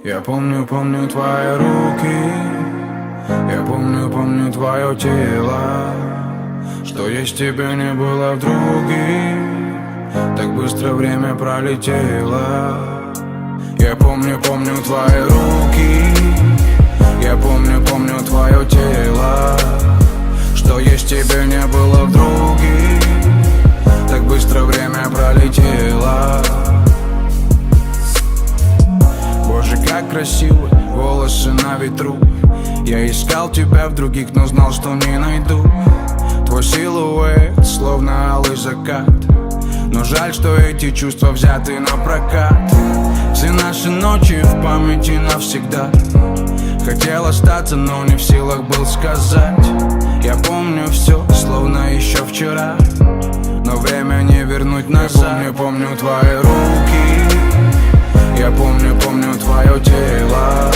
Я помню твои руки, я помню твое тело. Что есть тебе не было в друге, так быстро время пролетело. Я помню твои руки, я помню твое тело. Что есть тебе не было в друге, так быстро время пролетело. Боже, как красиво, волосы на ветру. Я искал тебя в других, но знал, что не найду. Твой силуэт, словно алый закат. Но жаль, что эти чувства взяты на прокат. Все наши ночи в памяти навсегда. Хотел остаться, но не в силах был сказать. Я помню все, словно еще вчера, но время не вернуть назад. Я помню твои руки, я помню твое тело.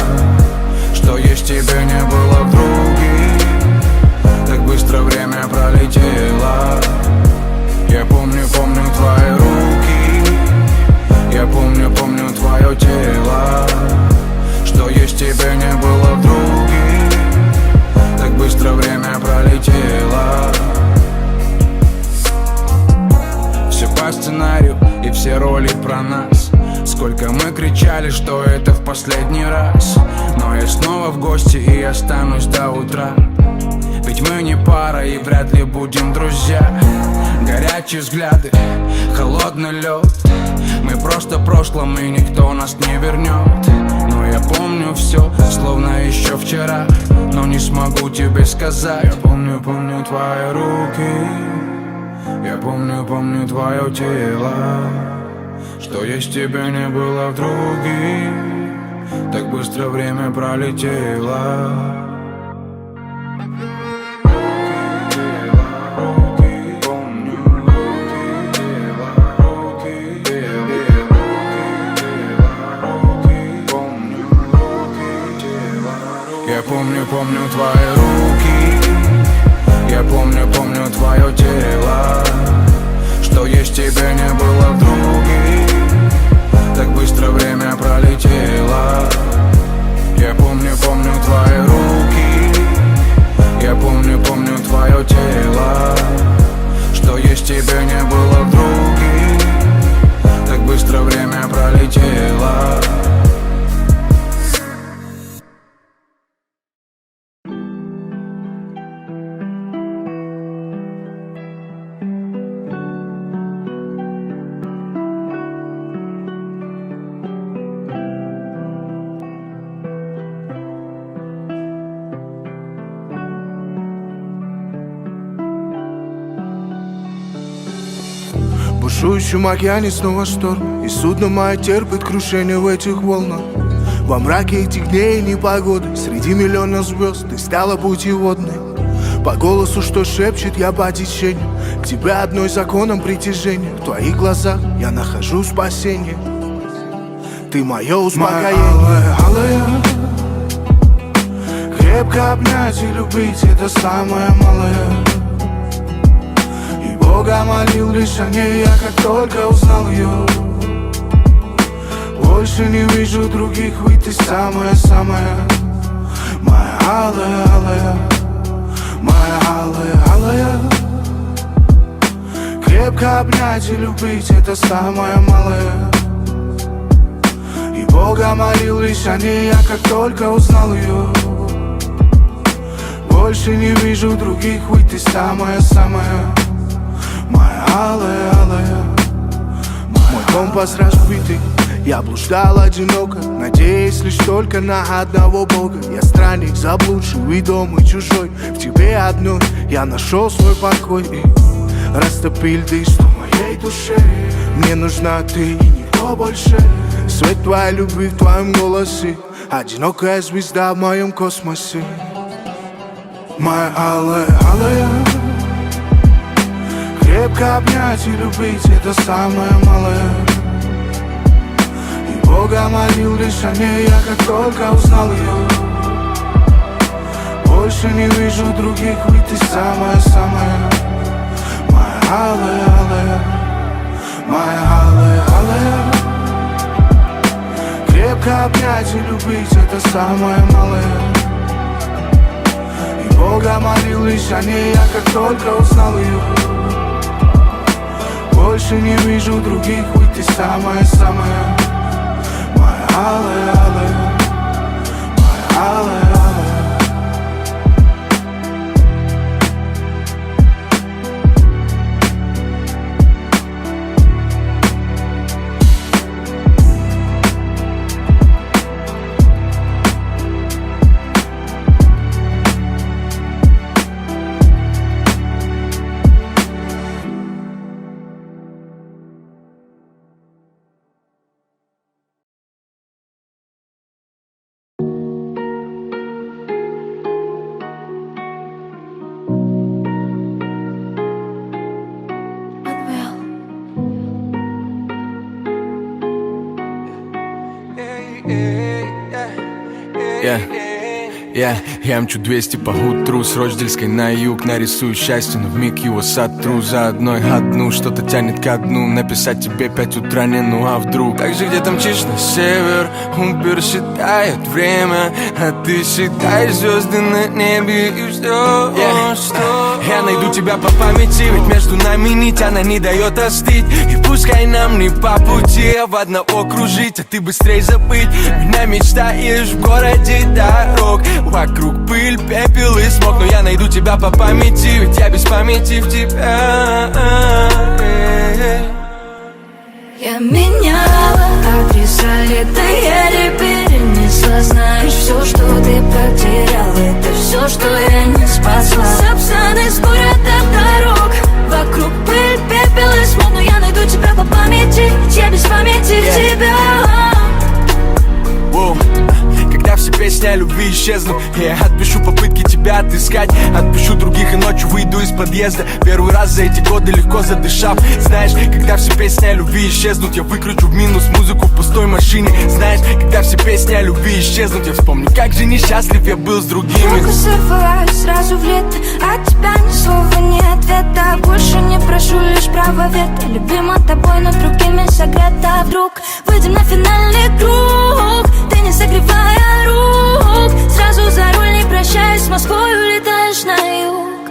Что есть тебе не было в друге, так быстро время пролетело. Я помню твои руки, я помню твое тело. Что есть тебе не было в друге, так быстро время пролетело. Все по сценарию и все роли про нас. Сколько мы кричали, что это в последний раз. Но я снова в гости и останусь до утра. Ведь мы не пара и вряд ли будем друзья. Горячие взгляды, холодный лед. Мы просто в прошлом и никто нас не вернет. Но я помню все, словно еще вчера. Но не смогу тебе сказать. Я помню твои руки, я помню твое тело. Что есть тебе не было в друге, так быстро время пролетело. Я помню твои руки, я помню твое тело. Что есть тебе не было в друге, так быстро время пролетело. Я помню твои руки, я помню твое тело. Что есть тебе не было в друге, так быстро время пролетело. В бушующем океане снова шторм, и судно мое терпит крушение в этих волнах. Во мраке этих дней и непогоды, среди миллиона звезд ты стала путеводной. По голосу, что шепчет, я по течению к тебе одной законом притяжения. В твоих глазах я нахожу спасение. Ты мое успокоение. Моя алая, крепко обнять и любить — это самое малое. Бога молил лишь о ней, я как только узнал ее. Больше не вижу других, ведь ты самая-самая. Моя алая, моя алая. Крепко обнять и любить — это самое малое. И Бога молил лишь о ней, я как только узнал ее. Больше не вижу других, ведь ты самая-самая. Моя алая. Мой компас разбитый, я блуждал одиноко, надеясь лишь только на одного Бога. Я странник, заблудший, ведомый, чужой. В тебе одной я нашел свой покой и растопил дышу моей душе. Мне нужна ты и никто больше. Свет твоей любви в твоем голосе, одинокая звезда в моем космосе. Моя алая. Крепко обнять и любить — это самое малое. И Бога молил лишь о ней, я как только узнал ее. Больше не вижу других, ведь ты самая-самая. Моя алая. Моя алая. Крепко обнять и любить, это самое малое. И Бога молил лишь о ней, я как только узнал ее. Больше не вижу других, ведь ты самая-самая, моя алая-алая, моя алая-алая. Я мчу 200 по утру с Рочдельской на юг. Нарисую счастье, но вмиг его сотру. За одну что-то тянет ко дну. Написать тебе 5 утра не, ну а вдруг. Так же где-то мчишь на север, Убер считает время, а ты считаешь звезды на небе. И что? Я найду тебя по памяти, ведь между нами нить, она не дает остыть. И пускай нам не по пути, а в одного кружить, а ты быстрей забыть. Меня мечтаешь в городе дорог, вокруг пыль, пепел и смог. Но я найду тебя по памяти, ведь я без памяти в тебя. Я меняла адреса лета, еле перенесла. Знаешь, все, что ты потерял, это все, что я не спасла. Сапсаны с города дорог, вокруг пыль, пепел и смог. Но я найду тебя по памяти, я без памяти в тебя. Когда все песни о любви исчезнут, я отпишу попытки тебя отыскать. Отпишу других и ночью выйду из подъезда. Первый раз за эти годы легко задышав. Знаешь, когда все песни о любви исчезнут, я выкручу в минус музыку в пустой машине. Знаешь, когда все песни о любви исчезнут, я вспомню, как же несчастлив я был с другими. Только срываюсь сразу в лето, от тебя ни слова, ни ответа. Больше не прошу, лишь право вето. Любима тобой, но другими согрета. Вдруг выйдем на финальный круг, ты не согревая рук. Сразу за руль, не прощаясь, с Москвой улетаешь на юг.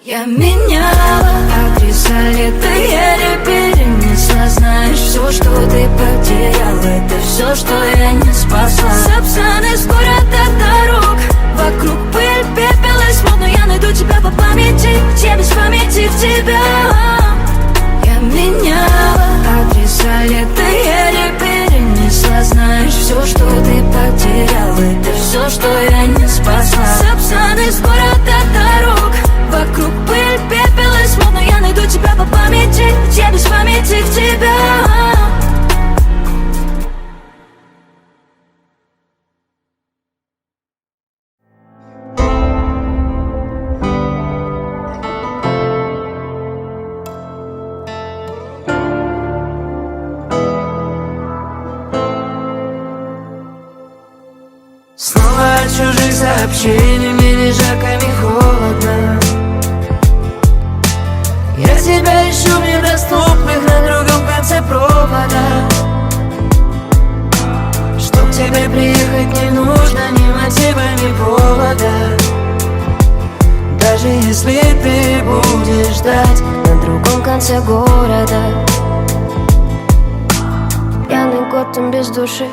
Я меняла адреса лета, еле перенесла. Знаешь, все, что ты потерял, это все, что я не спасла. Сапсаны с города дорог, вокруг пыль, пепел и смог. Но я найду тебя по памяти, я без памяти в тебя. Я меняла адреса лета, еле перенесла. Знаешь, все, что ты потерял, это все, что я не спасла. Сапсаны с города дорог, вокруг пыль, пепел и смог. Но я найду тебя по памяти, я без памяти в тебя. Снова от чужих сообщений, мне ни жарко, ни холодно. Я тебя ищу в недоступных на другом конце провода. Чтоб к тебе приехать не нужно ни мотива, ни повода. Даже если ты будешь ждать на другом конце города. Пьяный год, он без души.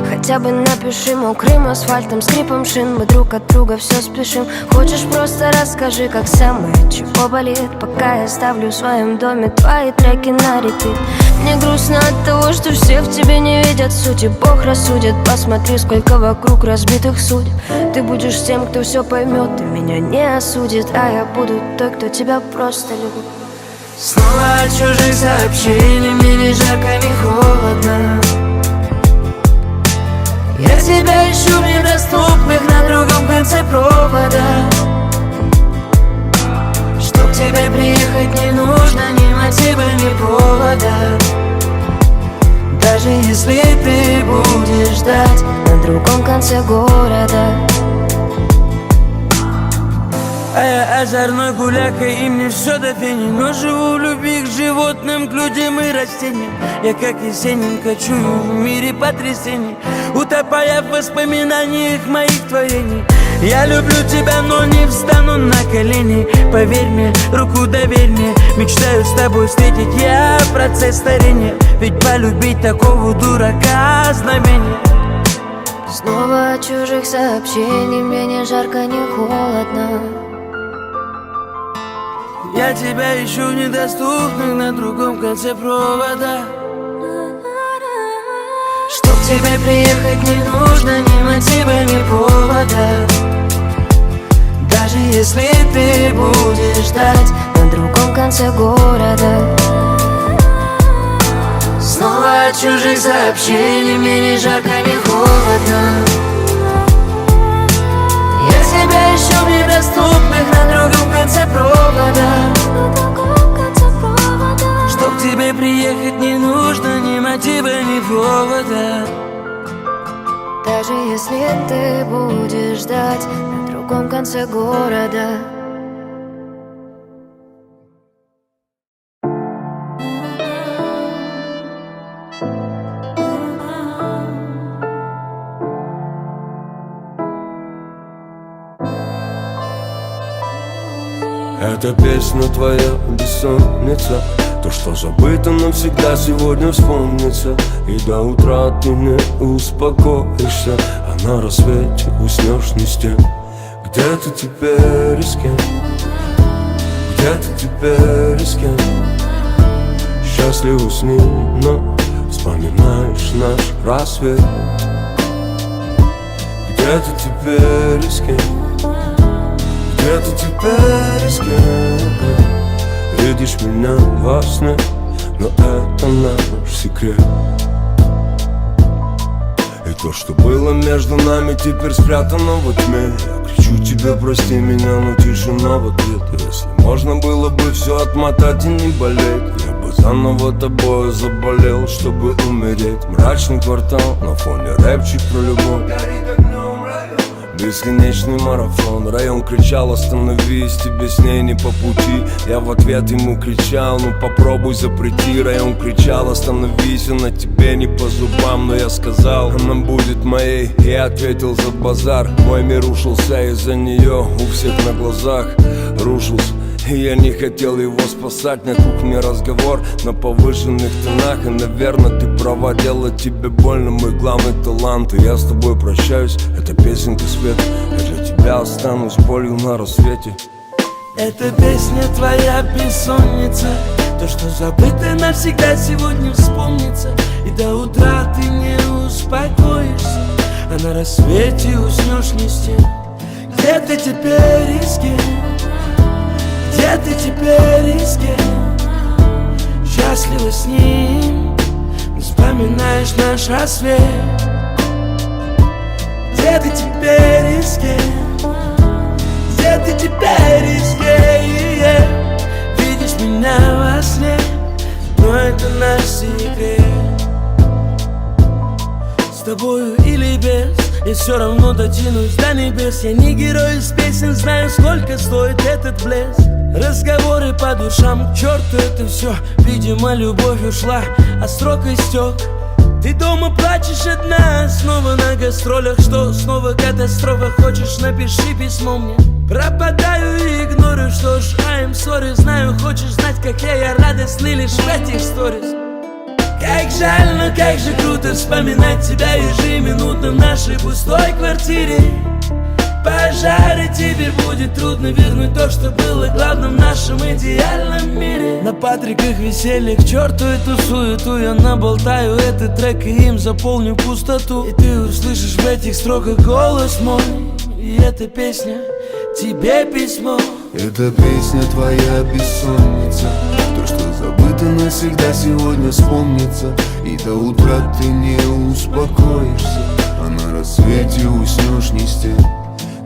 Хотя бы напиши мокрым асфальтом, скрипом шин. Мы друг от друга все спешим. Хочешь, просто расскажи, как самое, чего болит. Пока я ставлю в своем доме твои треки на репит. Мне грустно от того, что все в тебе не видят сути. Бог рассудит, посмотри, сколько вокруг разбитых судеб. Ты будешь тем, кто все поймет и меня не осудит. А я буду той, кто тебя просто любит. Снова от чужих сообщений, мне ни жарко, ни холодно. Я тебя ищу в недоступных на другом конце провода. Чтоб к тебе приехать не нужно ни мотива, ни повода. Даже если ты будешь ждать на другом конце города. А я озорной гуляка, и мне все до фени. Но живу в любви к животным, к людям и растениям. Я как Есенин кочую в мире потрясений, утопая в воспоминаниях моих творений. Я люблю тебя, но не встану на колени. Поверь мне, руку доверь мне, мечтаю с тобой встретить я процесс старения. Ведь полюбить такого дурака знамение. Снова от чужих сообщений, мне не жарко, не холодно. Я тебя ищу в недоступных на другом конце провода. Чтоб к тебе приехать не нужно ни мотива, ни повода. Даже если ты будешь ждать на другом конце города. Снова от чужих сообщений, мне ни жарко, ни холодно. Я тебя ищу в недоступных на другом конце провода. Чтоб к тебе приехать не нужно ни мотива, ни повода. Даже если ты будешь ждать на другом конце города. Эта песня твоя бессонница, то, что забыто навсегда, сегодня вспомнится. И до утра ты не успокоишься, а на рассвете уснешь не с тем. Где ты теперь и с кем? Где ты теперь и с кем? Счастлива с ним, но вспоминаешь наш рассвет. Где ты теперь и с кем? Где ты теперь и с кем? Видишь меня во сне, но это наш секрет. И то, что было между нами, теперь спрятано во тьме. Я кричу тебе, прости меня, но тишина в ответ. Если можно было бы все отмотать и не болеть, я бы заново тобой заболел, чтобы умереть. Мрачный квартал, на фоне рэпчик про любовь. Бесконечный марафон. Район кричал: остановись, тебе с ней не по пути. Я в ответ ему кричал: ну попробуй запрети. Район кричал: остановись, она тебе не по зубам. Но я сказал: она будет моей. Я ответил: за базар. Мой мир рушился из-за нее, у всех на глазах рушился. И я не хотел его спасать. На кухне разговор на повышенных тонах. И, наверное, ты права, делать тебе больно мой главный талант. И я с тобой прощаюсь, это песенка свет. Я для тебя останусь болью на рассвете. Эта песня твоя бессонница, то, что забыто навсегда, сегодня вспомнится. И до утра ты не успокоишься, а на рассвете уснешь не с тем. Где ты теперь и с кем? Где ты теперь и с кем? Счастлива с ним, вспоминаешь наш рассвет. Где ты теперь и с кем? Где ты теперь и с кем? Видишь меня во сне, но это наш секрет. С тобою или без, я все равно дотянусь до небес. Я не герой из песен, знаю, сколько стоит этот блеск. Разговоры по душам, к черту это все. Видимо, любовь ушла, а срок истек. Ты дома плачешь одна, снова на гастролях. Что, снова катастрофа? Хочешь, напиши письмо мне. Пропадаю и игнорю, что ж, I'm sorry. Знаю, хочешь знать, как я радостный лишь в этих сторис. Как жаль, но как же круто вспоминать тебя ежеминутно в нашей пустой квартире. Пожары, теперь будет трудно вернуть то, что было главным в нашем идеальном мире. На Патриках веселье, к черту эту суету. Я наболтаю этот трек и им заполню пустоту. И ты услышишь в этих строках голос мой. И эта песня тебе письмо. Эта песня твоя бессонница, то, что забыто навсегда, сегодня вспомнится. И до утра ты не успокоишься, а на рассвете уснешь не с тем.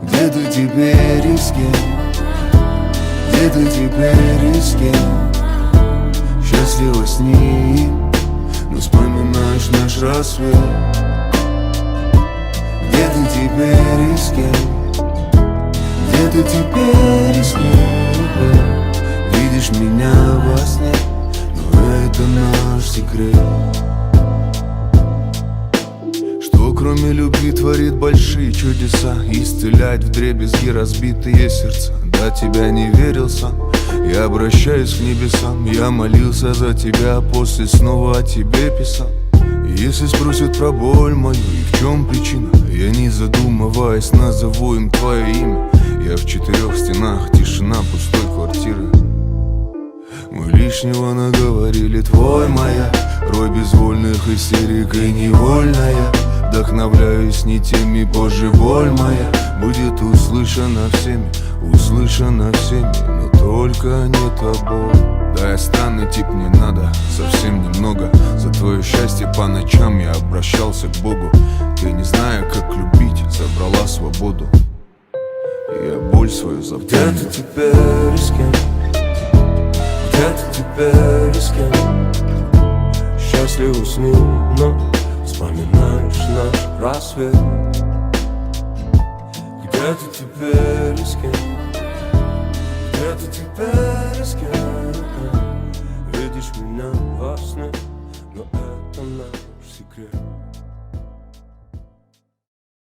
Где ты теперь и с кем? Где ты теперь и с кем? Счастлива с ним, но вспоминаешь наш рассвет. Где ты теперь и с кем? Где ты теперь и с кем? Видишь меня во сне, но это наш секрет. Что кроме любви творит большие чудеса, исцеляет вдребезги разбитые сердца. До тебя не верил сам, я обращаюсь к небесам. Я молился за тебя, после снова о тебе писал. Если спросят про боль мою и в чем причина, я не задумываясь назову им твое имя. Я в 4 стенах, тишина пустой квартиры. Мы лишнего наговорили, твой моя рой безвольных истерик и невольная. Вдохновляюсь не теми, позже боль моя будет услышана всеми, но только не тобой. Да, я странный тип, не надо совсем немного. За твое счастье по ночам я обращался к Богу. Ты, не зная, как любить, забрала свободу. И я боль свою запомнил. Где ты теперь и с кем? Где ты теперь и с кем? Счастливо с ним, но вспоминаешь наш рассвет. Где ты теперь и с кем? Где ты теперь и с кем? Видишь меня во сне, но это наш секрет.